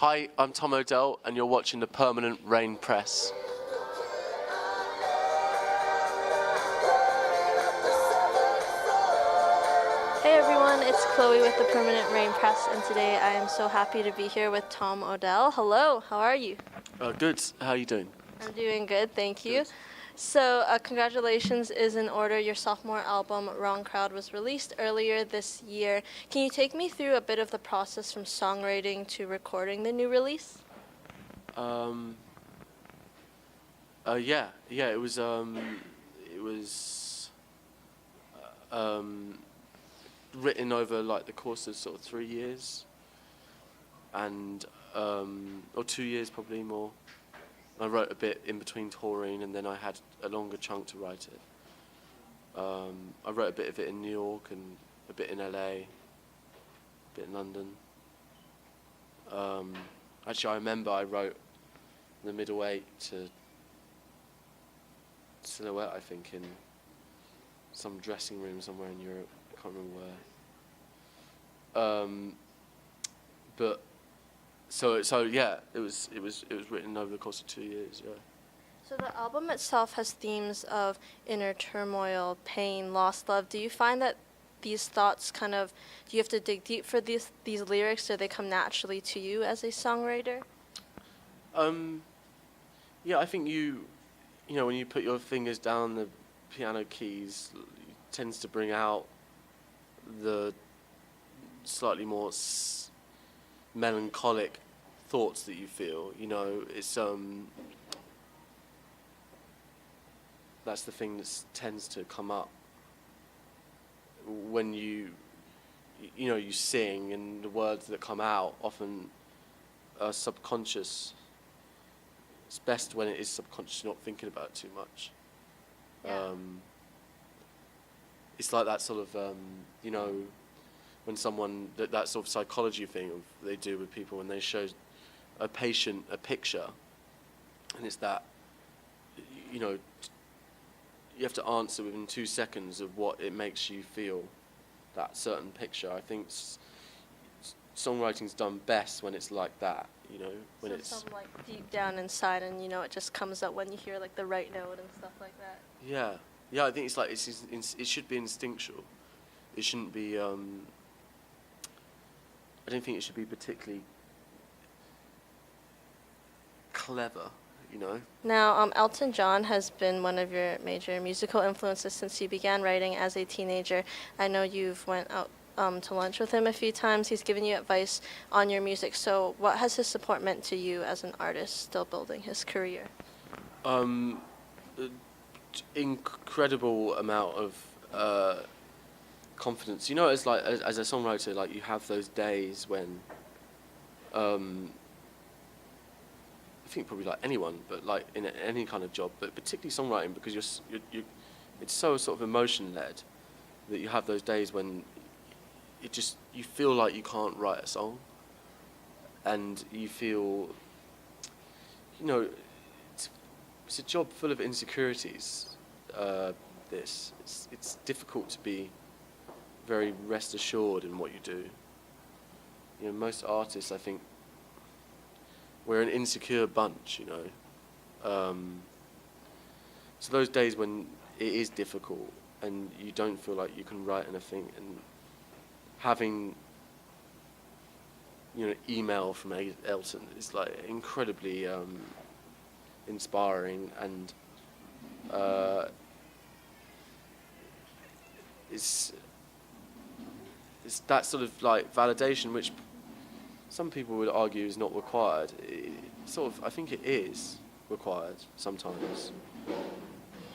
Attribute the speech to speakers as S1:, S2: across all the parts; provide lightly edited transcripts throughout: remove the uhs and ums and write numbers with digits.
S1: Hi, I'm Tom Odell, and you're watching the Permanent Rain Press.
S2: Hey everyone, it's Chloe with the Permanent Rain Press, and today I am so happy to be here with Tom Odell. Hello, how are you?
S1: Good. How are you doing?
S2: I'm doing good, thank you.
S1: Good.
S2: So, congratulations is in order. Your sophomore album, Wrong Crowd, was released earlier this year. Can you take me through a bit of the process from songwriting to recording the new release?
S1: It was written over like the course of sort of 3 years, and or 2 years probably more. I wrote a bit in between touring, and then I had a longer chunk to write it. I wrote a bit of it in New York and a bit in LA, a bit in London. Actually, I remember I wrote the middle eight to Silhouette, I think, in some dressing room somewhere in Europe. I can't remember where. But so yeah, it was written over the course of 2 years. Yeah.
S2: So the album itself has themes of inner turmoil, pain, lost love. Do you find that these thoughts do you have to dig deep for these lyrics, or they come naturally to you as a songwriter?
S1: Yeah, I think you know, when you put your fingers down the piano keys, it tends to bring out the slightly more melancholic thoughts that you feel. You know, it's that's the thing that tends to come up when you sing, and the words that come out often are subconscious. It's best when it is subconscious, not thinking about it too much.
S2: Yeah.
S1: It's like that sort of, when someone, that sort of psychology thing they do with people when they show a patient a picture, and it's that, you have to answer within 2 seconds of what it makes you feel, that certain picture. I think songwriting's done best when it's like that, when
S2: So
S1: it's
S2: some like deep down inside, and it just comes up when you hear like the right note and stuff like that.
S1: Yeah. I think it's like it should be instinctual. It shouldn't be. I don't think it should be particularly clever.
S2: Now, Elton John has been one of your major musical influences since you began writing as a teenager. I know you've went out to lunch with him a few times. He's given you advice on your music. So what has his support meant to you as an artist still building his career?
S1: Incredible amount of confidence. As a songwriter, like, you have those days when I think probably like anyone, but like in any kind of job, but particularly songwriting, because you're it's so sort of emotion led that you have those days when you feel like you can't write a song, and you feel, it's a job full of insecurities. It's difficult to be very rest assured in what you do. Most artists, I think, we're an insecure bunch. So those days when it is difficult and you don't feel like you can write anything, and having email from Elton is like incredibly inspiring, and it's that sort of like validation which some people would argue is not required. I think it is required sometimes,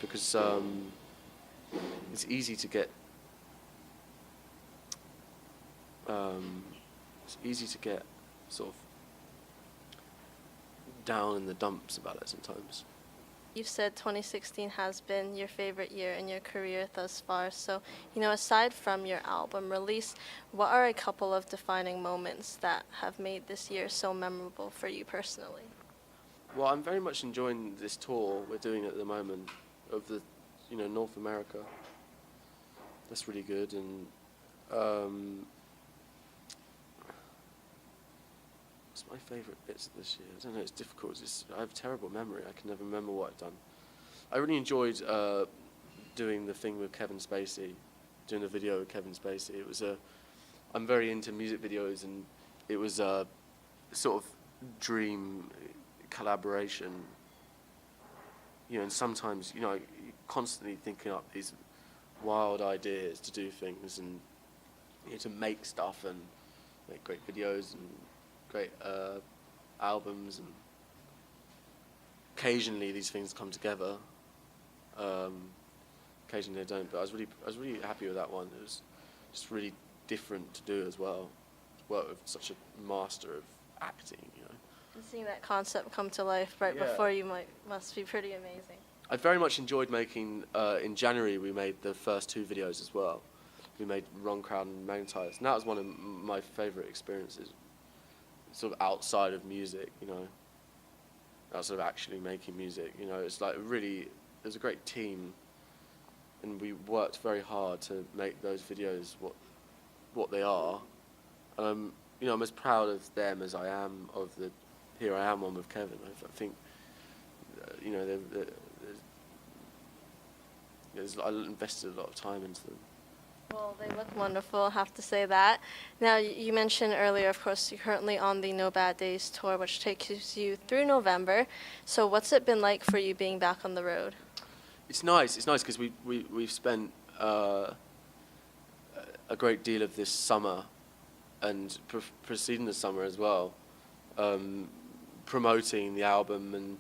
S1: because it's easy to get sort of down in the dumps about it sometimes.
S2: You've said 2016 has been your favorite year in your career thus far. So, aside from your album release, what are a couple of defining moments that have made this year so memorable for you personally?
S1: Well, I'm very much enjoying this tour we're doing at the moment of the, North America. That's really good, and my favourite bits of this year? I don't know. It's difficult. I have terrible memory. I can never remember what I've done. I really enjoyed doing the thing with Kevin Spacey, doing the video with Kevin Spacey. It was I'm very into music videos, and it was a sort of dream collaboration. You know, and sometimes, you know, you're constantly thinking up these wild ideas to do things, and you know, to make stuff and make great videos and great albums, and occasionally these things come together. Occasionally they don't, but I was really happy with that one. It was just really different to do as well. Work with such a master of acting, you know.
S2: And seeing that concept come to life right before you must be pretty amazing.
S1: I very much enjoyed making. In January, we made the first 2 videos as well. We made Wrong Crowd and Magnetized, and that was one of my favourite experiences, sort of outside of music, you know, outside of actually making music. You know, it's like really, there's a great team, and we worked very hard to make those videos what they are. You know, I'm as proud of them as I am of the Here I Am one with Kevin. I think, you know, I invested a lot of time into them.
S2: Well, they look wonderful, I have to say that. Now, you mentioned earlier, of course, you're currently on the No Bad Days tour, which takes you through November. So what's it been like for you being back on the road?
S1: It's nice. It's nice because we've spent a great deal of this summer and preceding the summer as well, promoting the album and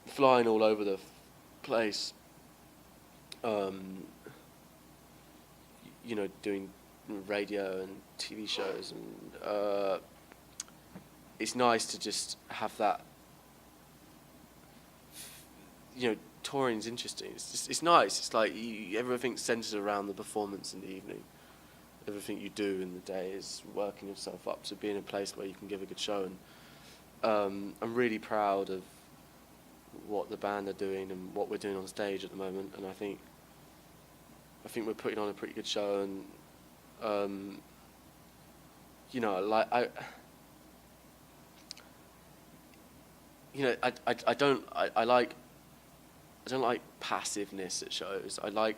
S1: flying all over the place. You know, doing radio and TV shows, and it's nice to just have that. You know, touring's interesting. It's nice. It's like everything's centered around the performance in the evening. Everything you do in the day is working yourself up to be in a place where you can give a good show. And I'm really proud of what the band are doing and what we're doing on stage at the moment. And I think we're putting on a pretty good show. And you know, like I don't like passiveness at shows. I like,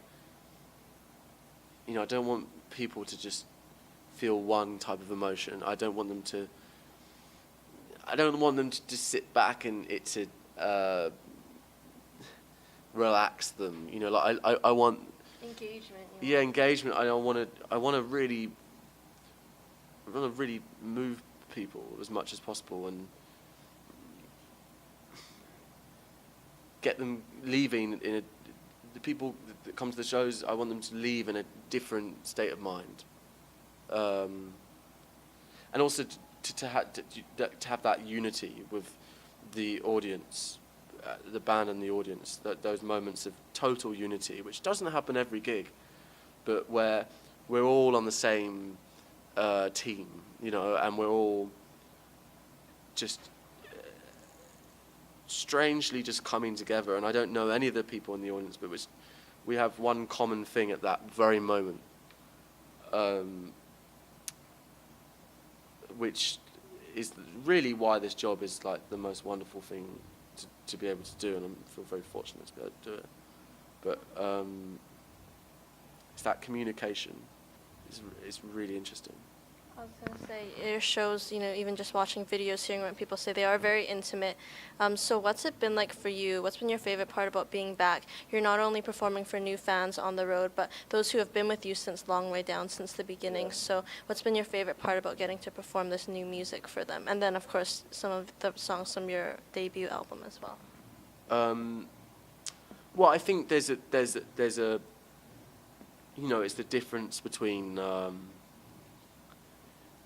S1: you know, I don't want people to just feel one type of emotion. I don't want them to just sit back and it to relax them. You know, like I want
S2: engagement.
S1: Yeah, engagement. I want to really move people as much as possible and get them leaving the people that come to the shows. I want them to leave in a different state of mind, and also to have that unity with the audience, the band and the audience. Those moments of total unity, which doesn't happen every gig, but where we're all on the same team, you know, and we're all just strangely just coming together. And I don't know any of the people in the audience, but we have one common thing at that very moment, which is really why this job is like the most wonderful thing to be able to do, and I feel very fortunate to be able to do it. But it's that communication is really interesting.
S2: I was going to say, your shows, you know, even just watching videos, hearing what people say, they are very intimate. So what's it been like for you? What's been your favorite part about being back? You're not only performing for new fans on the road, but those who have been with you since Long Way Down, since the beginning. Yeah. So what's been your favorite part about getting to perform this new music for them? And then, of course, some of the songs from your debut album as well.
S1: Well, I think there's a you know, it's the difference between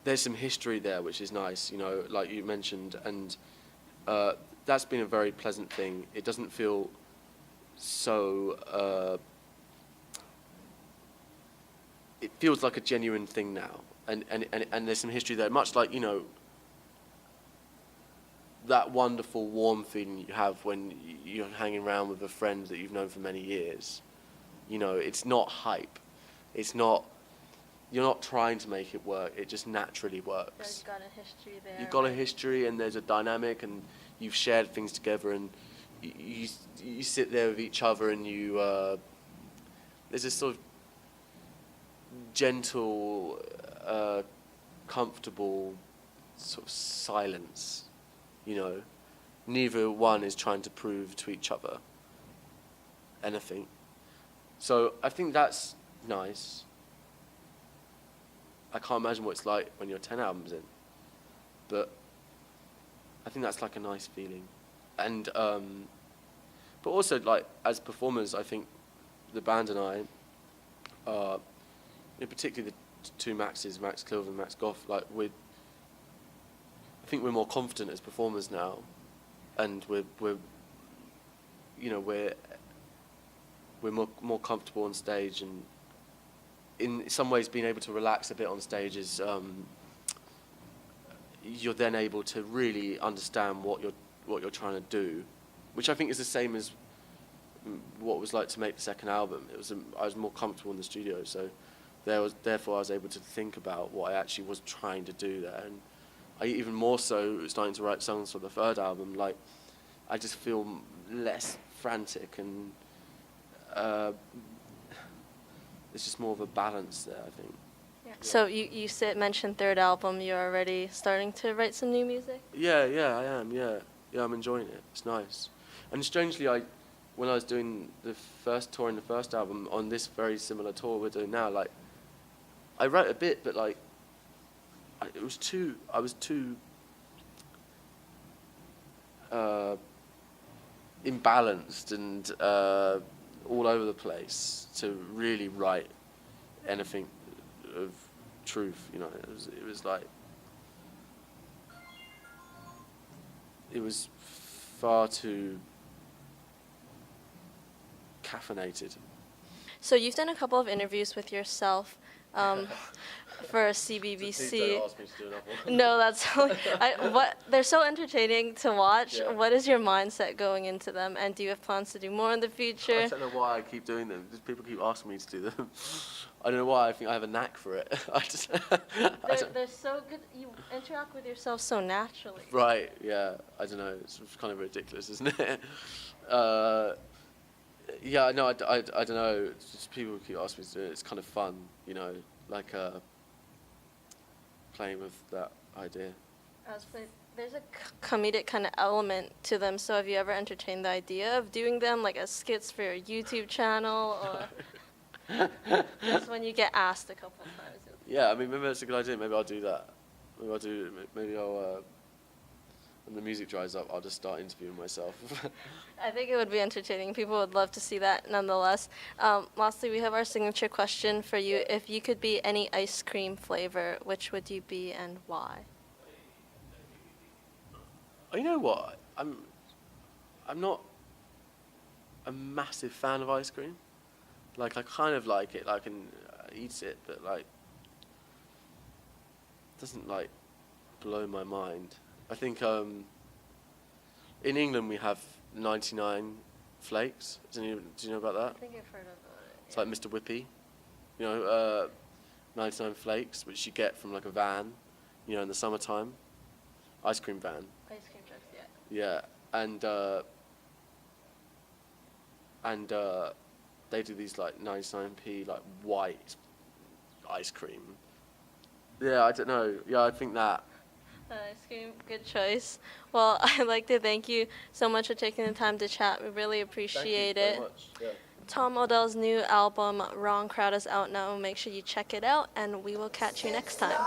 S1: there's some history there, which is nice, you know, like you mentioned, and that's been a very pleasant thing. It doesn't feel so. It feels like a genuine thing now, and there's some history there, much like, you know, that wonderful warm feeling you have when you're hanging around with a friend that you've known for many years. You know, it's not hype. It's not you're not trying to make it work. It just naturally works.
S2: You've got a history there.
S1: You've got a history, and there's a dynamic, and you've shared things together, and you sit there with each other, and there's this sort of gentle, comfortable sort of silence, you know. Neither one is trying to prove to each other anything. So I think that's nice. I can't imagine what it's like when you're 10 albums in, but I think that's like a nice feeling. And but also, like, as performers, I think the band and I are, particularly the two Maxes, Max Cleveland and Max Goff, like, I think we're more confident as performers now, and we're more comfortable on stage, and in some ways being able to relax a bit on stage is you're then able to really understand what you're trying to do, which I think is the same as what it was like to make the second album. I was more comfortable in the studio, so therefore I was able to think about what I actually was trying to do there, and I even more so starting to write songs for the third album. Like, I just feel less frantic, and it's just more of a balance there, I think.
S2: Yeah. So you mentioned third album. You're already starting to write some new music?
S1: Yeah, I am. Yeah, I'm enjoying it. It's nice. And strangely, when I was doing the first tour in the first album, on this very similar tour we're doing now, like, I wrote a bit, but like, I was too imbalanced and all over the place to really write anything of truth, you know. It was far too caffeinated.
S2: So you've done a couple of interviews with yourself for CBBC.
S1: Please don't ask me to do another one.
S2: No, that's they're so entertaining to watch.
S1: Yeah.
S2: What is your mindset going into them, and do you have plans to do more in the future?
S1: I don't know why I keep doing them. Just people keep asking me to do them. I don't know why. I think I have a knack for it.
S2: They're so good. You interact with yourself so naturally.
S1: Right. Yeah. I don't know. It's kind of ridiculous, isn't it? Yeah. No. I don't know. It's just people keep asking me to do it. It's kind of fun, you know, like playing with that idea.
S2: There's a comedic kind of element to them. So have you ever entertained the idea of doing them like as skits for your YouTube channel, or just when you get asked a couple of times?
S1: Yeah, I mean, maybe that's a good idea. Maybe I'll do that. Maybe I'll when the music dries up, I'll just start interviewing myself.
S2: I think it would be entertaining. People would love to see that nonetheless. Lastly, we have our signature question for you. If you could be any ice cream flavor, which would you be and why?
S1: You know what? I'm not a massive fan of ice cream. Like, I kind of like it. I can eat it, but like, it doesn't like blow my mind. I think in England we have 99 flakes. Do you know about that?
S2: I think I've heard of it.
S1: It's like Mr. Whippy. You know, 99 flakes, which you get from like a van, you know, in the summertime. Ice cream van.
S2: Ice cream trucks,
S1: Yeah, and they do these like 99p like white ice cream. Yeah, I don't know. Yeah, I think that.
S2: Ice cream, good choice. Well, I'd like to thank you so much for taking the time to chat. We really appreciate it.
S1: Thank you very much. Yeah.
S2: Tom Odell's new album, Wrong Crowd, is out now. Make sure you check it out, and we will catch you next time.